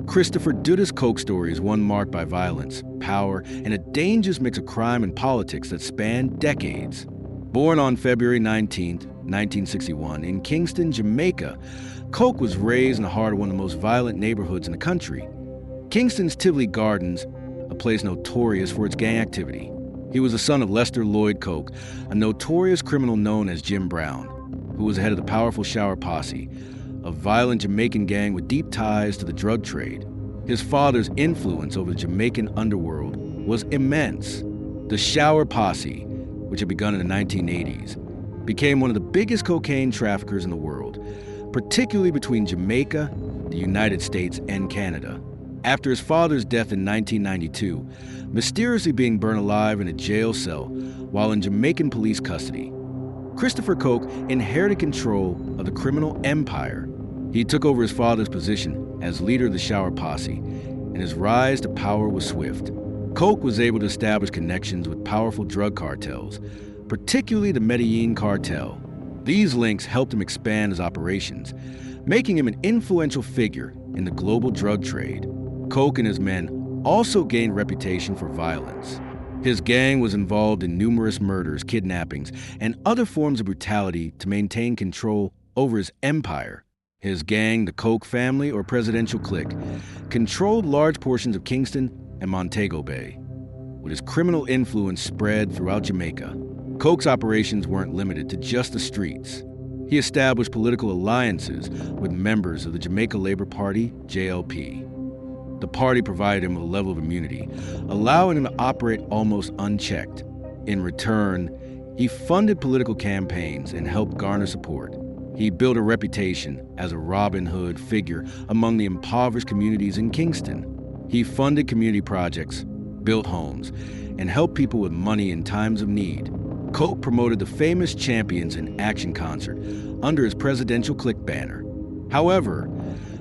Christopher Dudus Coke story is one marked by violence, power, and a dangerous mix of crime and politics that spanned decades. Born on February 19, 1961, in Kingston, Jamaica, Coke was raised in the heart of one of the most violent neighborhoods in the country. Kingston's Tivoli Gardens, a place notorious for its gang activity. He was the son of Lester Lloyd Coke, a notorious criminal known as Jim Brown, who was the head of the powerful Shower Posse, a violent Jamaican gang with deep ties to the drug trade. His father's influence over the Jamaican underworld was immense. The Shower Posse, which had begun in the 1980s, became one of the biggest cocaine traffickers in the world, particularly between Jamaica, the United States, and Canada. After his father's death in 1992, mysteriously being burned alive in a jail cell while in Jamaican police custody, Christopher Coke inherited control of the criminal empire. He took over his father's position as leader of the Shower Posse, and his rise to power was swift. Coke was able to establish connections with powerful drug cartels, particularly the Medellin cartel. These links helped him expand his operations, making him an influential figure in the global drug trade. Coke and his men also gained reputation for violence. His gang was involved in numerous murders, kidnappings, and other forms of brutality to maintain control over his empire. His gang, the Coke family or presidential clique, controlled large portions of Kingston and Montego Bay. With his criminal influence spread throughout Jamaica, Coke's operations weren't limited to just the streets. He established political alliances with members of the Jamaica Labor Party, JLP. The party provided him with a level of immunity, allowing him to operate almost unchecked. In return, he funded political campaigns and helped garner support. He built a reputation as a Robin Hood figure among the impoverished communities in Kingston. He funded community projects, built homes, and helped people with money in times of need. Coke promoted the famous Champions in Action concert under his presidential clique banner. However,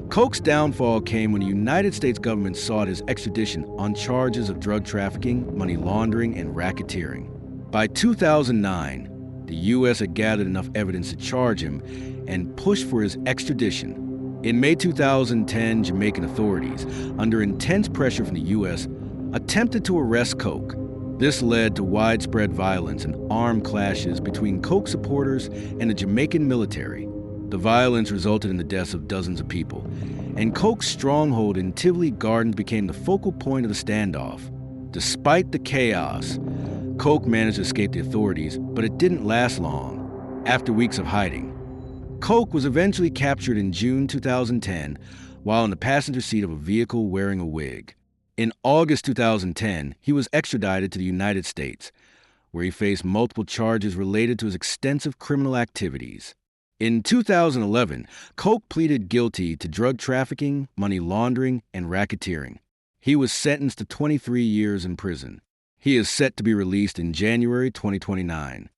Coke's downfall came when the United States government sought his extradition on charges of drug trafficking, money laundering, and racketeering. By 2009, the U.S. had gathered enough evidence to charge him and pushed for his extradition. In May 2010, Jamaican authorities, under intense pressure from the U.S., attempted to arrest Coke. This led to widespread violence and armed clashes between Coke supporters and the Jamaican military. The violence resulted in the deaths of dozens of people, and Coke's stronghold in Tivoli Gardens became the focal point of the standoff. Despite the chaos, Coke managed to escape the authorities, but it didn't last long. After weeks of hiding, Coke was eventually captured in June 2010 while in the passenger seat of a vehicle wearing a wig. In August 2010, he was extradited to the United States, where he faced multiple charges related to his extensive criminal activities. In 2011, Coke pleaded guilty to drug trafficking, money laundering, and racketeering. He was sentenced to 23 years in prison. He is set to be released in January 2029.